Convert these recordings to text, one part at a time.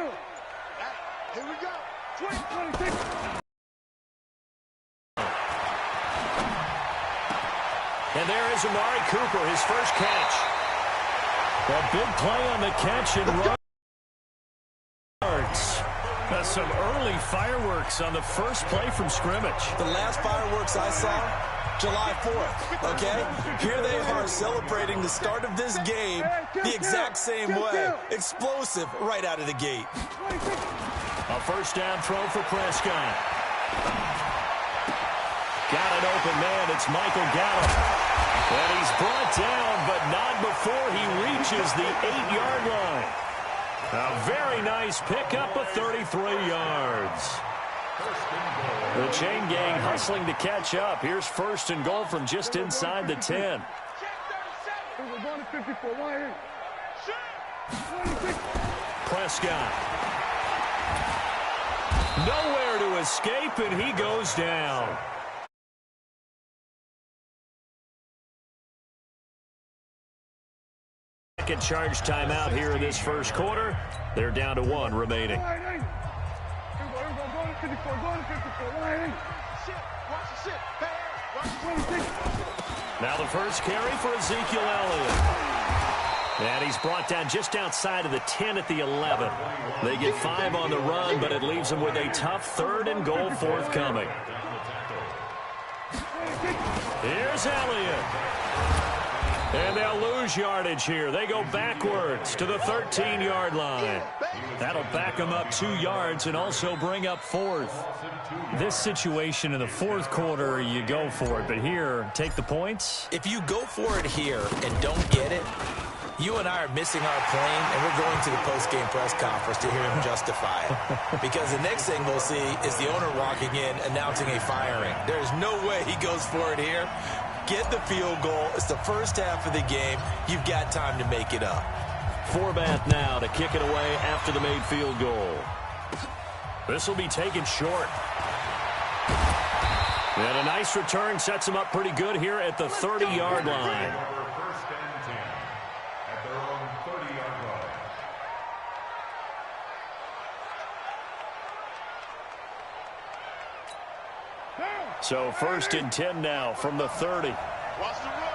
Here we go. 26. And there is Amari Cooper, his first catch. A big play on the catch and run. Some early fireworks on the first play from scrimmage. The last fireworks I saw, July 4th, okay? Here they are celebrating the start of this game the exact same way. Explosive right out of the gate. A first down throw for Prescott. Got an open man. It's Michael Gallup. And he's brought down, but not before he reaches the 8-yard line. A very nice pickup of 33 yards. The chain gang hustling to catch up. Here's first and goal from just inside the 10. Prescott. Nowhere to escape, and he goes down. Second charge timeout here in this first quarter. They're down to 1 remaining. Now the first carry for Ezekiel Elliott. And he's brought down just outside of the 10 at the 11. They get 5 on the run, but it leaves them with a tough 3rd and goal forthcoming. Here's Elliott. And they'll lose yardage here. They go backwards to the 13-yard line. That'll back them up 2 yards and also bring up 4th. This situation in the 4th quarter, you go for it. But here, take the points. If you go for it here and don't get it, you and I are missing our plane, and we're going to the post-game press conference to hear him justify it. Because the next thing we'll see is the owner walking in announcing a firing. There's no way he goes for it here. Get the field goal. It's the first half of the game. You've got time to make it up. Forbath now to kick it away after the made field goal. This will be taken short. And a nice return sets him up pretty good here at the 30-yard line. So 1st and 10 now from the 30. Watch the run.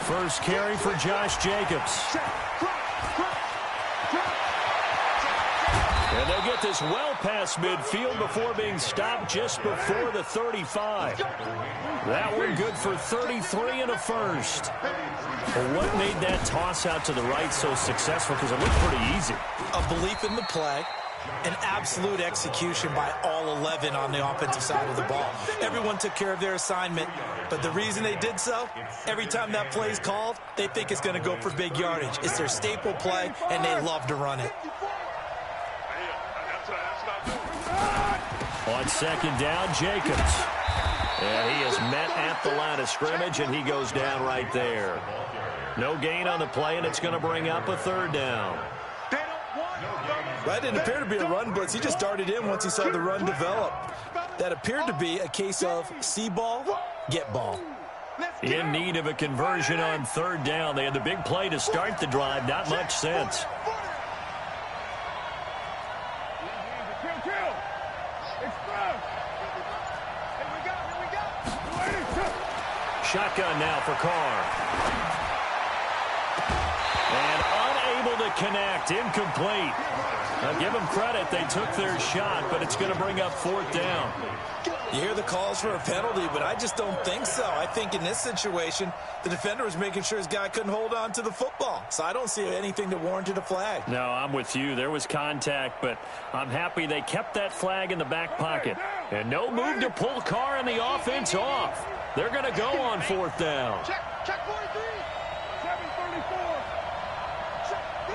First carry for Josh Jacobs. And they'll get this well past midfield before being stopped just before the 35. That one good for 33 and a first. Well, what made that toss out to the right so successful? Because it looked pretty easy. A belief in the play. An absolute execution by all 11 on the offensive side of the ball. Everyone took care of their assignment, but the reason they did so, every time that play is called, they think it's going to go for big yardage. It's their staple play, and they love to run it. On second down, Jacobs. And he is met at the line of scrimmage, and he goes down right there. No gain on the play, and it's going to bring up a 3rd down. That didn't appear to be a run blitz. He just darted in once he saw the run develop. That appeared to be a case of see ball, get ball. In need of a conversion on 3rd down. They had the big play to start the drive. Not much sense. Shotgun now for Carr. And unable to connect. Incomplete. Now give them credit. They took their shot, but it's going to bring up 4th down. You hear the calls for a penalty, but I just don't think so. I think in this situation, the defender was making sure his guy couldn't hold on to the football. So I don't see anything that warranted a flag. No, I'm with you. There was contact, but I'm happy they kept that flag in the back pocket. And no move to pull Carr and the offense off. They're going to go on 4th down. Check 43. 734.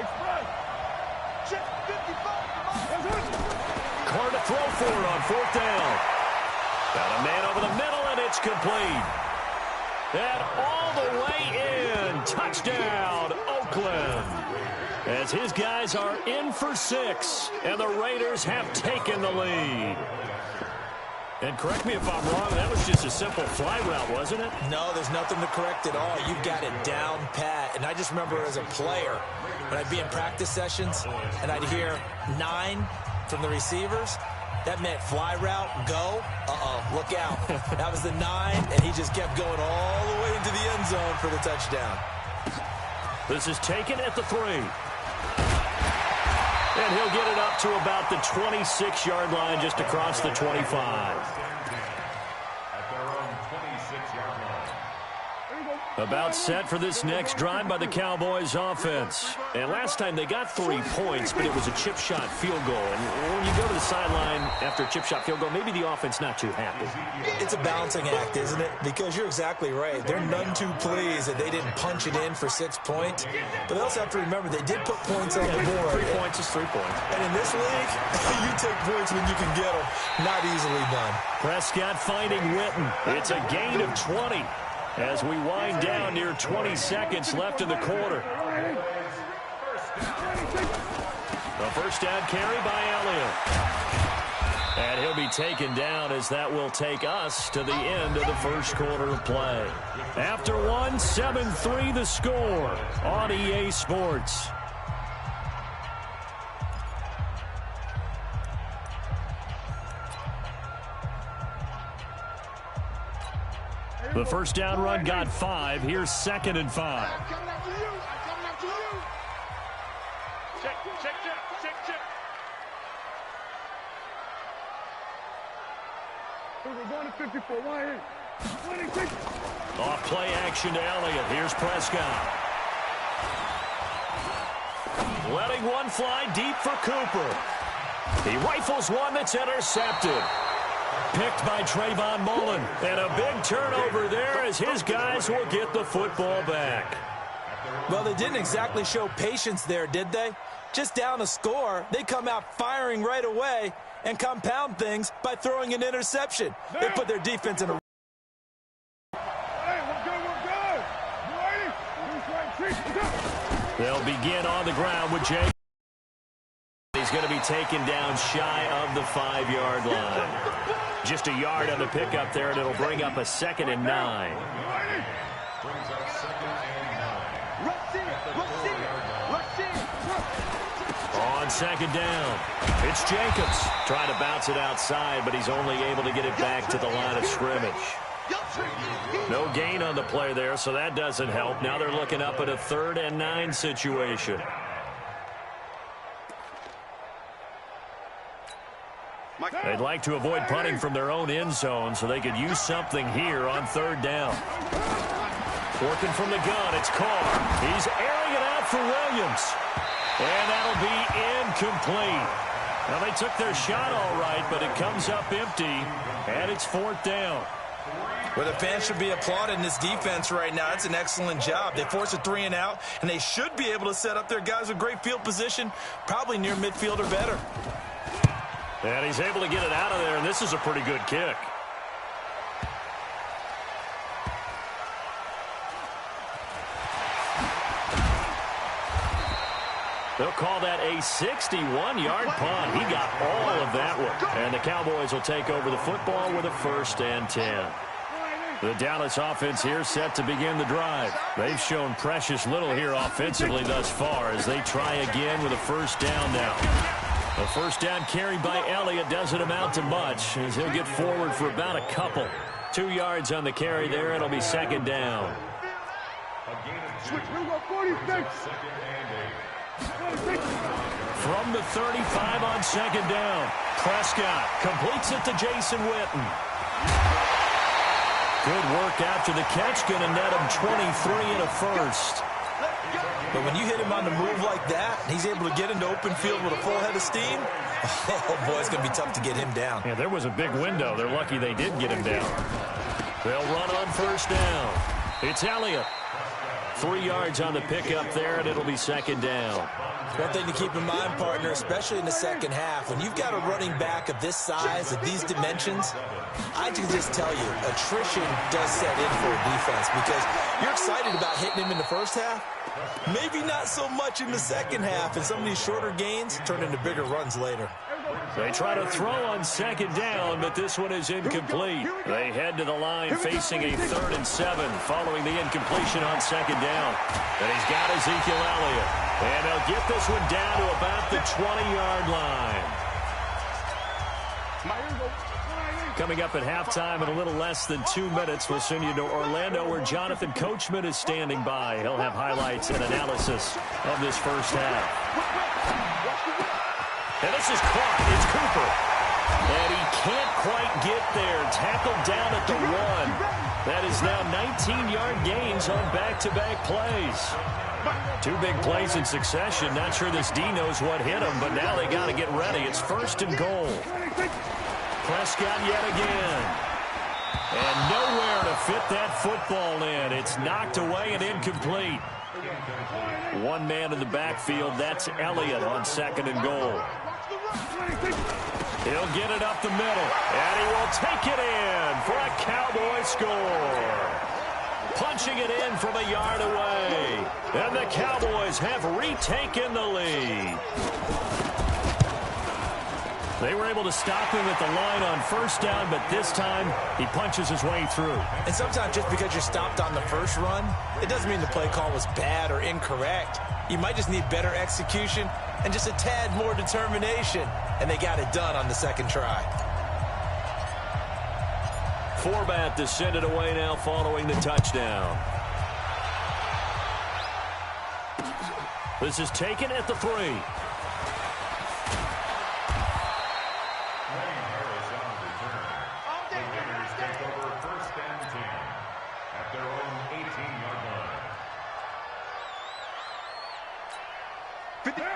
Express. Check 55. Carr to throw for it on 4th down. Got a man over the middle, and it's complete. And all the way in. Touchdown, Oakland. As his guys are in for 6, and the Raiders have taken the lead. And correct me if I'm wrong, that was just a simple fly route, wasn't it? No, there's nothing to correct at all. You've got it down pat. And I just remember as a player, when I'd be in practice sessions and I'd hear 9 from the receivers, that meant fly route, go, look out. That was the 9, and he just kept going all the way into the end zone for the touchdown. This is taken at the 3. And he'll get it up to about the 26-yard line, just across the 25. About set for this next drive by the Cowboys offense. And last time they got 3 points, but it was a chip shot field goal. And when you go to the sideline after a chip shot field goal, maybe the offense not too happy. It's a balancing act, isn't it? Because you're exactly right. They're none too pleased that they didn't punch it in for 6 points. But they also have to remember they did put points on the board. 3 points is 3 points. And in this league, you take points when you can get them. Not easily done. Prescott finding Witten. It's a gain of 20. As we wind down near 20 seconds left in the quarter. The first down carry by Elliott. And he'll be taken down as that will take us to the end of the first quarter of play. After 1, 7-3 the score on EA Sports. The first down run got 5. Here's 2nd and 5. I'm coming after you. I'm coming after you. Check. We're going to 54. Why here? 26. Off play action to Elliott. Here's Prescott. Letting one fly deep for Cooper. He rifles one that's intercepted. Picked by Trayvon Mullen. And a big turnover there as his guys will get the football back. Well, they didn't exactly show patience there, did they? Just down a score, they come out firing right away and compound things by throwing an interception. They put their defense in a... Hey, we're good. You ready? They'll begin on the ground with Jake. He's going to be taken down shy of the 5-yard line. Just a yard on the pickup there, and it'll bring up a 2nd and 9. On 2nd down, it's Jacobs. Trying to bounce it outside, but he's only able to get it back to the line of scrimmage. No gain on the play there, so that doesn't help. Now they're looking up at a 3rd and 9 situation. They'd like to avoid punting from their own end zone so they could use something here on 3rd down. Working from the gun, it's Carr. He's airing it out for Williams. And that'll be incomplete. Now, they took their shot all right, but it comes up empty, and it's 4th down. Well, the fans should be applauding this defense right now. It's an excellent job. They force a 3 and out, and they should be able to set up their guys with great field position, probably near midfield or better. And he's able to get it out of there, and this is a pretty good kick. They'll call that a 61-yard punt. He got all of that one. And the Cowboys will take over the football with a 1st and 10. The Dallas offense here set to begin the drive. They've shown precious little here offensively thus far as they try again with a 1st down now. The 1st down carry by Elliott doesn't amount to much as he'll get forward for about a couple. 2 yards on the carry there. It'll be 2nd down. From the 35 on 2nd down, Prescott completes it to Jason Witten. Good work after the catch, going to net him 23 and a 1st. But when you hit him on the move like that, he's able to get into open field with a full head of steam, oh, boy, it's going to be tough to get him down. Yeah, there was a big window. They're lucky they did get him down. They'll run on 1st down. It's Elliott. 3 yards on the pickup there, and it'll be 2nd down. One thing to keep in mind, partner, especially in the second half, when you've got a running back of this size, of these dimensions, I can just tell you, attrition does set in for a defense because you're excited about hitting him in the first half. Maybe not so much in the second half, and some of these shorter gains turn into bigger runs later. They try to throw on second down, but this one is incomplete. They head to the line facing a 3rd and 7 following the incompletion on second down. And he's got Ezekiel Elliott. And they'll get this one down to about the 20-yard line. Coming up at halftime in a little less than 2 minutes, we'll send you to Orlando where Jonathan Coachman is standing by. He'll have highlights and analysis of this first half. And this is caught. It's Cooper. And he can't quite get there. Tackled down at the 1. That is now 19-yard gains on back-to-back plays. 2 big plays in succession. Not sure this D knows what hit him, but now they got to get ready. It's 1st and goal. Prescott yet again. And nowhere to fit that football in. It's knocked away and incomplete. 1 man in the backfield. That's Elliott on 2nd and goal. He'll get it up the middle, and he will take it in for a Cowboy score. Punching it in from a yard away, and the Cowboys have retaken the lead. They were able to stop him at the line on 1st down, but this time he punches his way through. And sometimes just because you're stopped on the first run, it doesn't mean the play call was bad or incorrect. You might just need better execution and just a tad more determination. And they got it done on the 2nd try. Forbat to send it away now following the touchdown. This is taken at the 3.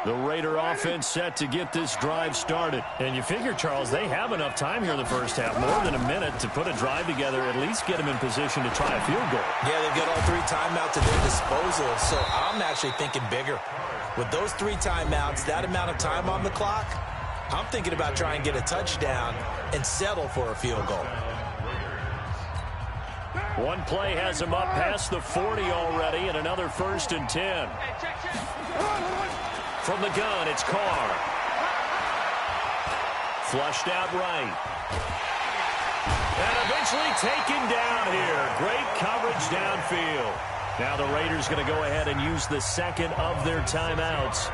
The Raider offense set to get this drive started. And you figure, Charles, they have enough time here in the first half, more than a minute, to put a drive together, at least get them in position to try a field goal. Yeah, they've got all 3 timeouts at their disposal, so I'm actually thinking bigger. With those 3 timeouts, that amount of time on the clock, I'm thinking about trying to get a touchdown and settle for a field goal. One play has him up past the 40 already, and another 1st and 10. From the gun, it's Carr. Flushed out right. And eventually taken down here. Great coverage downfield. Now the Raiders going to go ahead and use the 2nd of their timeouts.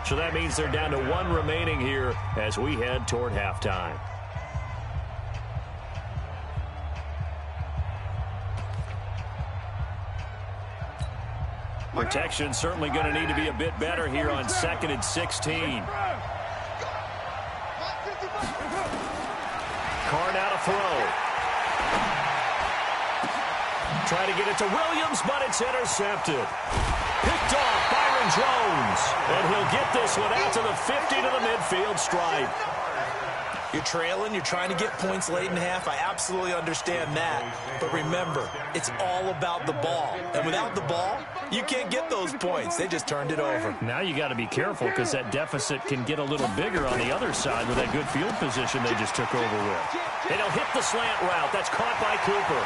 So that means they're down to 1 remaining here as we head toward halftime. Protection certainly going to need to be a bit better here on 2nd and 16. Carr now to throw. Try to get it to Williams, but it's intercepted. Picked off Byron Jones. And he'll get this one out to the 50 to the midfield stripe. You're trailing, you're trying to get points late in half. I absolutely understand that. But remember, it's all about the ball. And without the ball, you can't get those points. They just turned it over. Now you got to be careful because that deficit can get a little bigger on the other side with that good field position they just took over with. And he'll hit the slant route. That's caught by Cooper.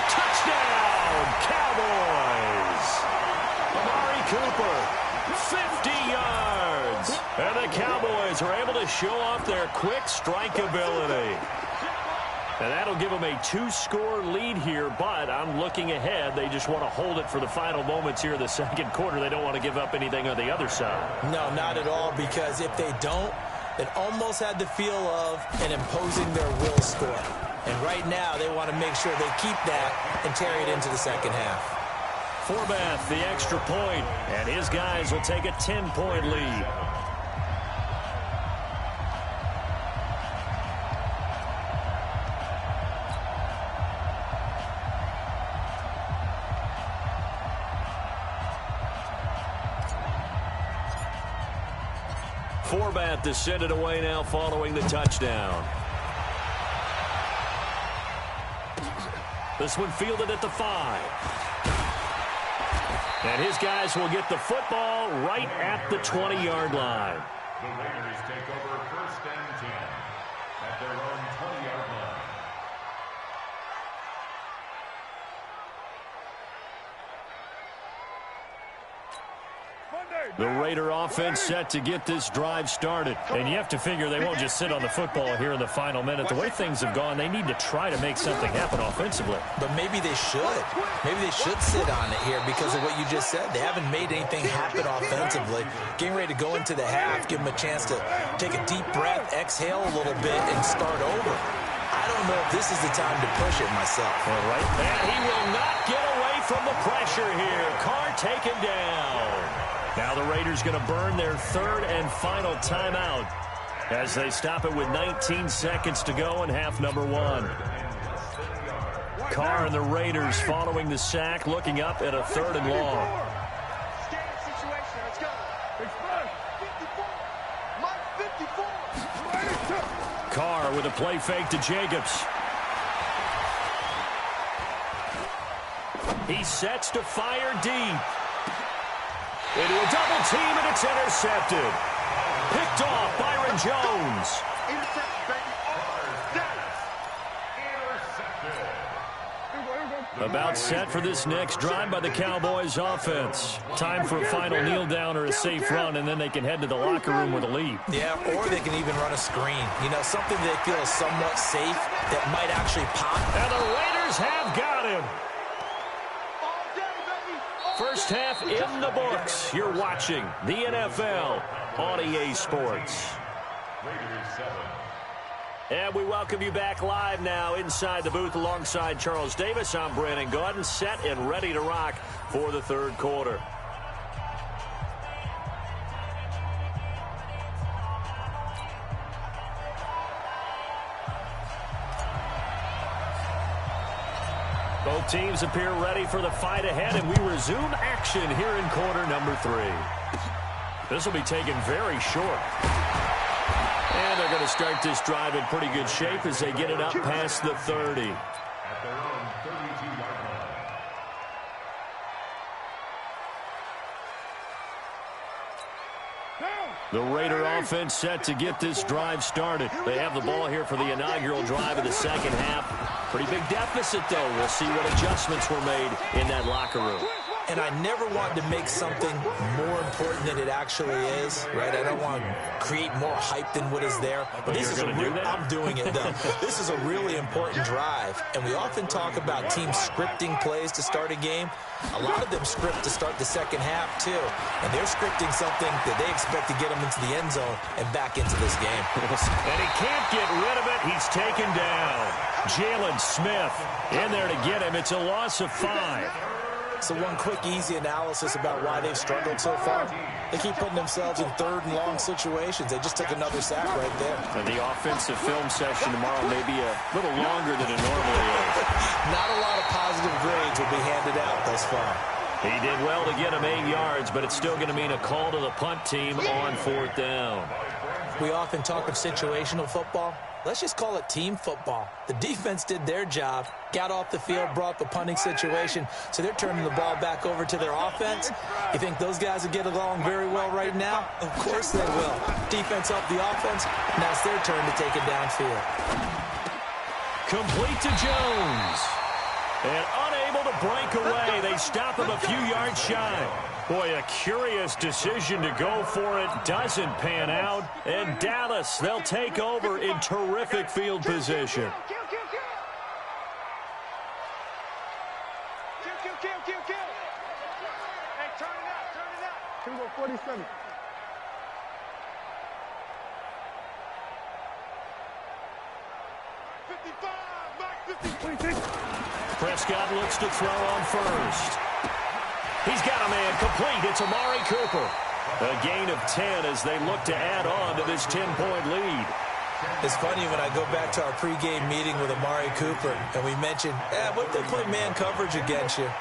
Touchdown, Cowboys! Amari Cooper, 50 yards. And the Cowboys are able to show off their quick strike ability. And that'll give them a 2-score lead here, but I'm looking ahead. They just want to hold it for the final moments here in the 2nd quarter. They don't want to give up anything on the other side. No, not at all, because if they don't, it almost had the feel of an imposing their will score. And right now, they want to make sure they keep that and carry it into the 2nd half. Forbath, the extra point, and his guys will take a 10-point lead. Forbath to send it away now following the touchdown. This one fielded at the 5. And his guys will get the football right at the 20-yard line. The Raiders take over 1st and 10 at their own 20-yard line. Monday. The Raider offense set to get this drive started. And you have to figure they won't just sit on the football here in the final minute. The way things have gone, they need to try to make something happen offensively. But maybe they should. Maybe they should sit on it here because of what you just said. They haven't made anything happen offensively. Getting ready to go into the half, give them a chance to take a deep breath, exhale a little bit, and start over. I don't know if this is the time to push it myself. All right. And he will not get away from the pressure here. Carr taken down. Now the Raiders going to burn their third and final timeout as they stop it with 19 seconds to go in half number one. Carr and the Raiders following the sack, looking up at a third and long. Carr with a play fake to Jacobs. He sets to fire deep. Into a double team, and it's intercepted. Picked off Byron Jones. About set for this next drive by the Cowboys offense. Time for a final kneel down or a safe run, and then they can head to the locker room with a lead. Yeah, or they can even run a screen. You know, something they feel is somewhat safe that might actually pop. And the Raiders have got him. First half in the books. You're watching the NFL on EA Sports. And we welcome you back live now inside the booth alongside Charles Davis. I'm Brandon Gaudin, set and ready to rock for the third quarter. Both teams appear ready for the fight ahead, and we resume action here in quarter number 3. This will be taken very short. And they're going to start this drive in pretty good shape as they get it up past the 30. At their own 32-yard line. The Raider offense set to get this drive started. They have the ball here for the inaugural drive of the second half. Pretty big deficit, though. We'll see what adjustments were made in that locker room. And I never want to make something more important than it actually is, right? I don't want to create more hype than what is there. But this is I'm doing it, though. This is a really important drive. And we often talk about teams scripting plays to start a game. A lot of them script to start the second half, too. And they're scripting something that they expect to get them into the end zone and back into this game. And he can't get rid of it. He's taken down. Jalen Smith in there to get him. It's a loss of 5. So one quick, easy analysis about why they've struggled so far. They keep putting themselves in third and long situations. They just took another sack right there. And the offensive film session tomorrow may be a little longer than it normally is. Not a lot of positive grades will be handed out thus far. He did well to get him 8 yards, but it's still going to mean a call to the punt team on 4th down. We often talk of situational football. Let's just call it team football. The defense did their job, got off the field, brought the punting situation, so they're turning the ball back over to their offense. You think those guys will get along very well right now? Of course they will. Defense helped the offense. Now it's their turn to take it downfield. Complete to Jones. And unable to break away. They stop him a few yards shy. Boy, a curious decision to go for it. Doesn't pan out. And Dallas, they'll take over in terrific field position. Hey, turn it out. Can go 47. Prescott looks to throw on first. He's got a man complete. It's Amari Cooper. A gain of 10 as they look to add on to this 10-point lead. It's funny when I go back to our pregame meeting with Amari Cooper and we mentioned, what if they play man coverage against you?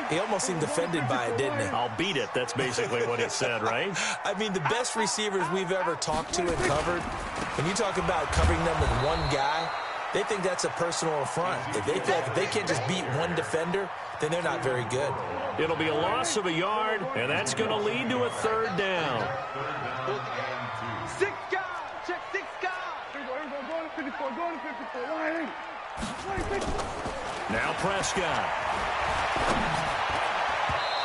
He almost seemed offended by it, didn't he? I'll beat it. That's basically what he said, right? I mean, the best receivers we've ever talked to and covered, when you talk about covering them with one guy, they think that's a personal affront. If they feel like if they can't just beat one defender, then they're not very good. It'll be a loss of a yard, and that's going to lead to a 3rd down. 6 guys. Check 6 guys. Go to 54. Go to 54. 180. Now Prescott.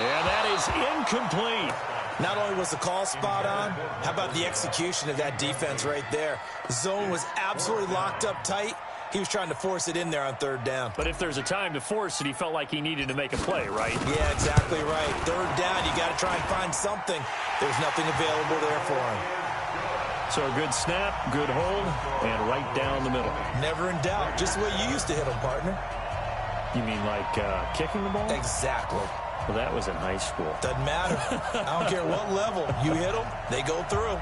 And that is incomplete. Not only was the call spot on, how about the execution of that defense right there? The zone was absolutely locked up tight. He was trying to force it in there on third down. But if there's a time to force it, he felt like he needed to make a play, right? Yeah, exactly right. Third down, you got to try and find something. There's nothing available there for him. So a good snap, good hold, and right down the middle. Never in doubt. Just the way you used to hit him, partner. You mean like kicking the ball? Exactly. Well, that was in high school. Doesn't matter. I don't care what level. You hit them, they go through.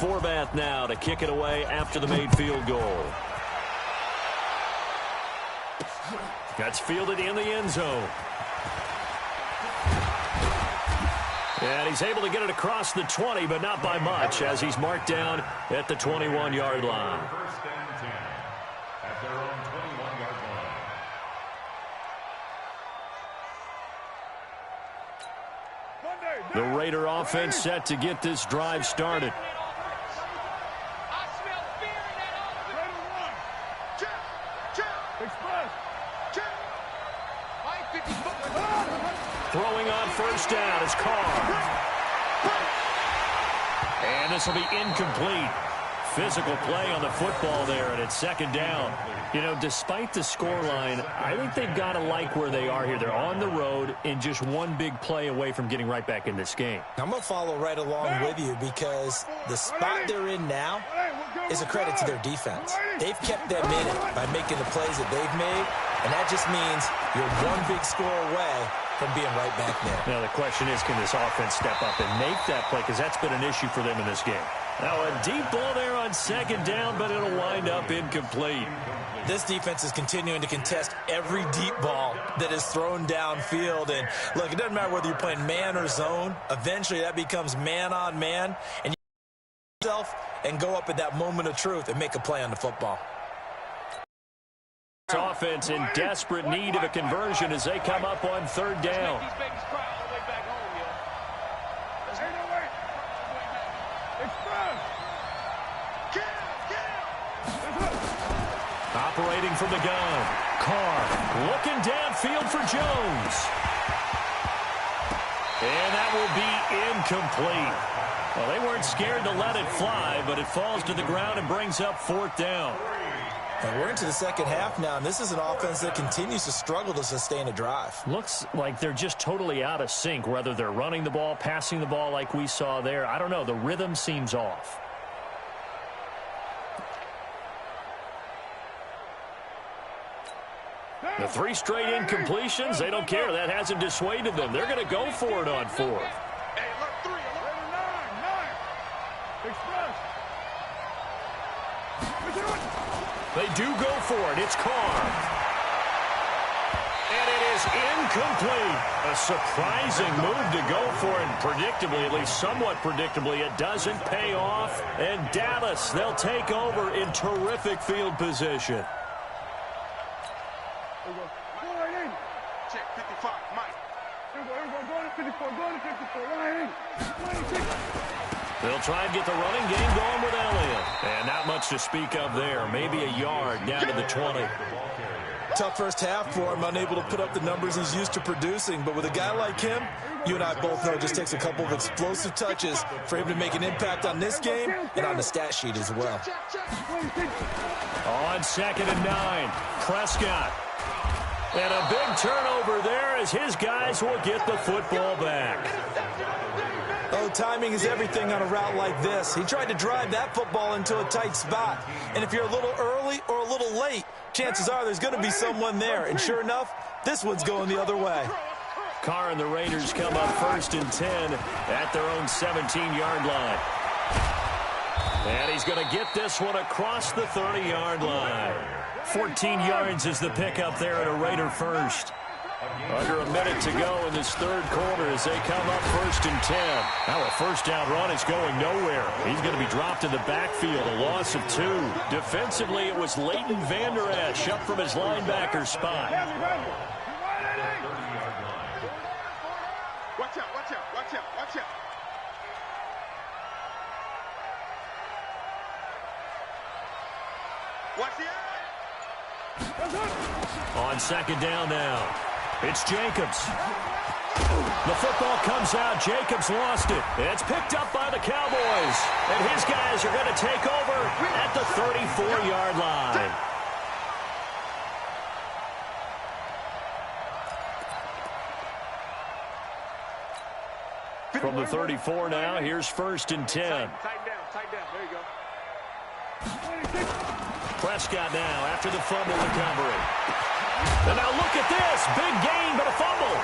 Forbath now to kick it away after the made field goal. That's fielded in the end zone. And he's able to get it across the 20, but not by much, as he's marked down at the 21-yard line. First and 10 at their own 21-yard line. The Raider offense set to get this drive started. Throwing on first down is Carr. And this will be incomplete. Physical play on the football there, and it's second down. You know, despite the scoreline, I think they've got to like where they are here. They're on the road and just one big play away from getting right back in this game. I'm going to follow right along with you because the spot they're in now is a credit to their defense. They've kept them in it by making the plays that they've made, and that just means you're one big score away from being right back there. Now, the question is, can this offense step up and make that play? Because that's been an issue for them in this game. Now, a deep ball there on second down, but it'll wind up incomplete. This defense is continuing to contest every deep ball that is thrown downfield. And, look, it doesn't matter whether you're playing man or zone. Eventually, that becomes man on man. And you yourself and go up at that moment of truth and make a play on the football. This offense in desperate need of a conversion as they come up on third down. Operating from the gun. Carr looking downfield for Jones. And that will be incomplete. Well, they weren't scared to let it fly, but it falls to the ground and brings up fourth down. And we're into the second half now, and this is an offense that continues to struggle to sustain a drive. Looks like they're just totally out of sync, whether they're running the ball, passing the ball like we saw there. I don't know. The rhythm seems off. The three straight incompletions, they don't care. That hasn't dissuaded them. They're going to go for it on fourth. They do go for it. It's Carr. And it is incomplete. A surprising move to go for it. Predictably, at least somewhat predictably, it doesn't pay off. And Dallas, they'll take over in terrific field position. Check 55, Mike. Go to 54, go to 54. They'll try and get the running game going with Elliott. And not much to speak of there. Maybe a yard down to the 20. Tough first half for him, unable to put up the numbers he's used to producing. But with a guy like him, you and I both know it just takes a couple of explosive touches for him to make an impact on this game and on the stat sheet as well. On 2nd and 9, Prescott. And a big turnover there as his guys will get the football back. Oh, timing is everything on a route like this. He tried to drive that football into a tight spot. And if you're a little early or a little late, chances are there's going to be someone there. And sure enough, this one's going the other way. Carr and the Raiders come up 1st and 10 at their own 17-yard line. And he's going to get this one across the 30-yard line. 14 yards is the pickup there at a Raider first. Under a minute to go in this third quarter as they come up 1st and 10. Now a first down run is going nowhere. He's going to be dropped in the backfield, a loss of 2. Defensively, it was Leighton Vander Esch up from his linebacker spot. Watch out, watch out, watch out, watch out. Watch the eye. On second down now, it's Jacobs. The football comes out. Jacobs lost it. It's picked up by the Cowboys. And his guys are going to take over at the 34-yard line. From the 34 now, here's 1st and 10. Tighten down. There you go. Prescott now after the fumble recovery. And now look at this. Big gain, but a fumble.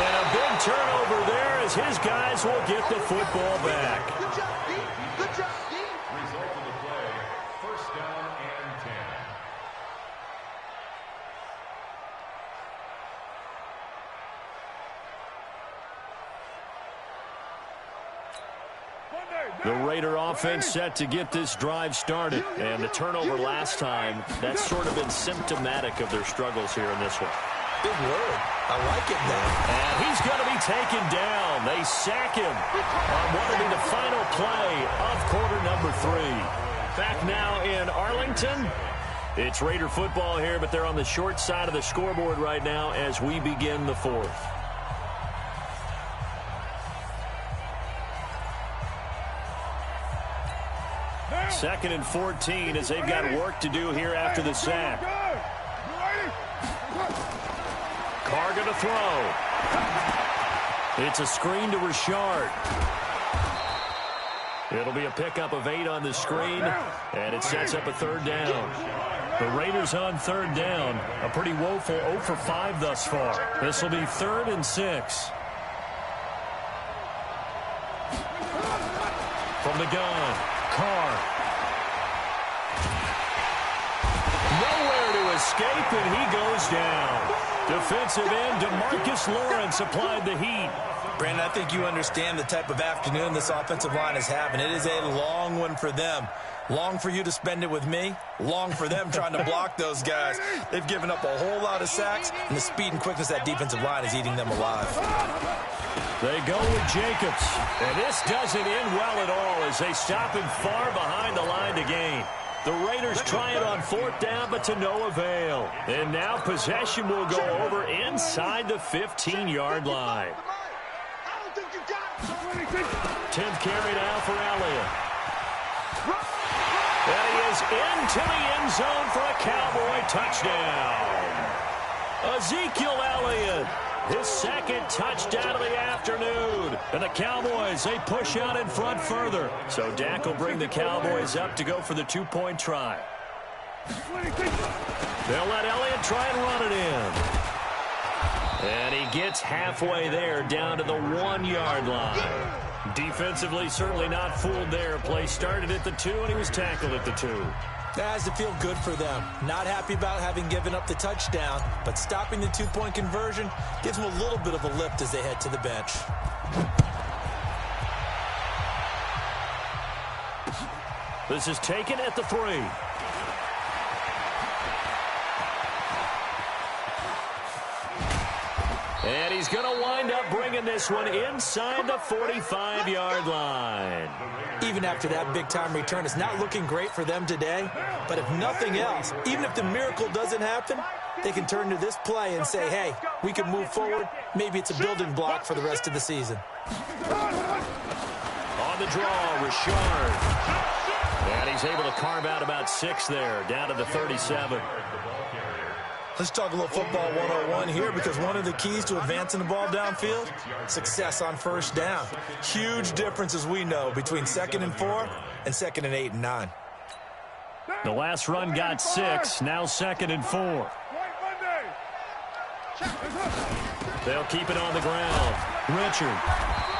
And a big turnover there as his guys will get the football back. Good job, D. Good job, D. Result of the play, 1st down and 10. The Raider offense set to get this drive started. And the turnover last time, that's sort of been symptomatic of their struggles here in this one. Big word. I like it now. And he's going to be taken down. They sack him on what will be the final play of quarter number 3. Back now in Arlington. It's Raider football here, but they're on the short side of the scoreboard right now as we begin the 4th. Second and 14 as they've got work to do here after the sack. Carr going to throw. It's a screen to Richard. It'll be a pickup of 8 on the screen, and it sets up a 3rd down. The Raiders on 3rd down. A pretty woeful 0 for 5 thus far. This will be 3rd and 6. From the gun, Carr. Nowhere to escape, and he goes down. Defensive end DeMarcus Lawrence applied the heat. Brandon, I think you understand the type of afternoon this offensive line is having. It is a long one for them. Long for you to spend it with me. Long for them trying to block those guys. They've given up a whole lot of sacks, and the speed and quickness of that defensive line is eating them alive. They go with Jacobs, and this doesn't end well at all as they stop him far behind the line to gain. The Raiders try it on 4th down, but to no avail. And now possession will go over inside the 15-yard line. 10th carry now for Elliott. And he is into the end zone for a Cowboy touchdown. Ezekiel Elliott, his 2nd touchdown of the afternoon. And the Cowboys, they push out in front further. So Dak will bring the Cowboys up to go for the 2-point try. They'll let Elliott try and run it in. And he gets halfway there, down to the 1-yard line. Defensively, certainly not fooled there. Play started at the 2, and he was tackled at the 2. That has to feel good for them. Not happy about having given up the touchdown, but stopping the 2-point conversion gives them a little bit of a lift as they head to the bench. This is taken at the 3. And he's going to wind up bringing this one inside the 45-yard line. Even after that big-time return, it's not looking great for them today. But if nothing else, even if the miracle doesn't happen, they can turn to this play and say, hey, we can move forward. Maybe it's a building block for the rest of the season. On the draw, Richard. And he's able to carve out about 6 there, down to the 37. Let's talk a little football 101 here, because one of the keys to advancing the ball downfield, success on 1st down. Huge difference, as we know, between 2nd and 4 and 2nd and 8 and 9. The last run got 6, now 2nd and 4. They'll keep it on the ground. Richard.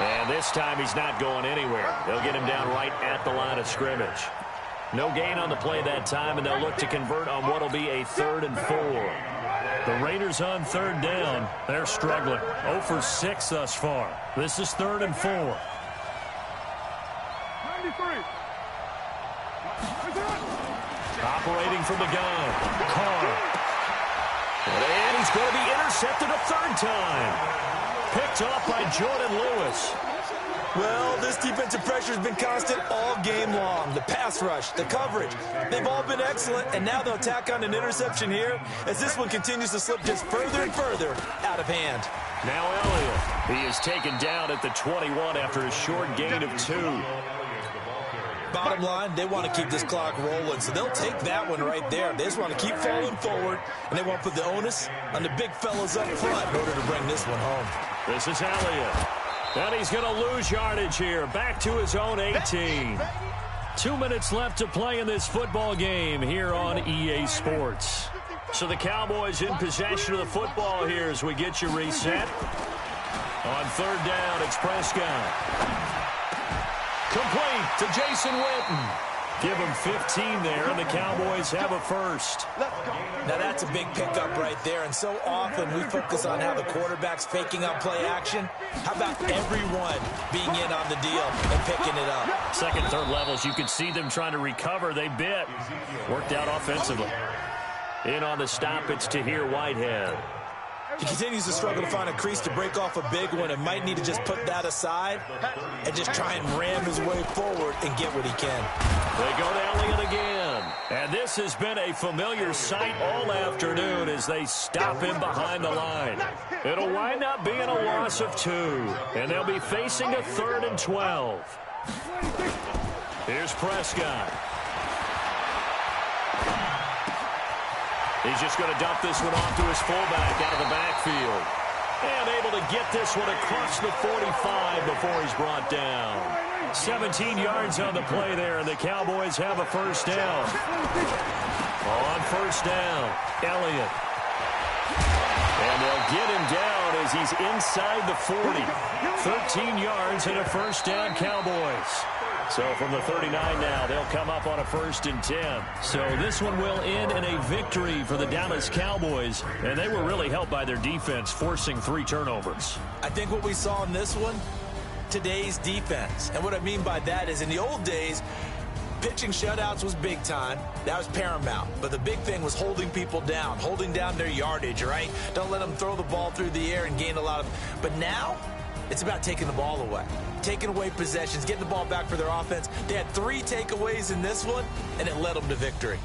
And this time he's not going anywhere. They'll get him down right at the line of scrimmage. No gain on the play that time, and they'll look to convert on what will be a 3rd and 4. The Raiders on 3rd down. They're struggling. 0 for 6 thus far. This is 3rd and 4. 93. Operating from the gun. Carr. And he's going to be intercepted a 3rd time. Picked off by Jordan Lewis. Well, this defensive pressure has been constant all game long. The pass rush, the coverage, they've all been excellent, and now they'll tack on an interception here as this one continues to slip just further and further out of hand. Now Elliott. He is taken down at the 21 after a short gain of 2. Bottom line, they want to keep this clock rolling, so they'll take that one right there. They just want to keep falling forward, and they want to put the onus on the big fellas up front in order to bring this one home. This is Elliott. And he's going to lose yardage here. Back to his own 18. 2 minutes left to play in this football game here on EA Sports. So the Cowboys in possession of the football here as we get you reset. On third down, it's Prescott. Complete to Jason Witten. Give him 15 there, and the Cowboys have a first. Now that's a big pickup right there, and so often we focus on how the quarterback's faking out play action. How about everyone being in on the deal and picking it up? Second, third levels, you could see them trying to recover. They bit. Worked out offensively. In on the stop, it's Tahir Whitehead. He continues to struggle to find a crease to break off a big one and might need to just put that aside and just try and ram his way forward and get what he can. They go to Elliott again. And this has been a familiar sight all afternoon as they stop him behind the line. It'll wind up being a loss of 2. And they'll be facing a 3rd and 12. Here's Prescott. He's just going to dump this one off to his fullback out of the backfield. And able to get this one across the 45 before he's brought down. 17 yards on the play there, and the Cowboys have a first down. On first down, Elliott. And they'll get him down as he's inside the 40. 13 yards and a first down, Cowboys. So from the 39 now, they'll come up on a 1st and 10. So this one will end in a victory for the Dallas Cowboys. And they were really helped by their defense, forcing 3 turnovers. I think what we saw in this one, today's defense. And what I mean by that is in the old days, pitching shutouts was big time. That was paramount. But the big thing was holding people down, holding down their yardage, right? Don't let them throw the ball through the air and gain a lot of... But now, it's about taking the ball away. Taking away possessions, getting the ball back for their offense. They had 3 takeaways in this one, and it led them to victory.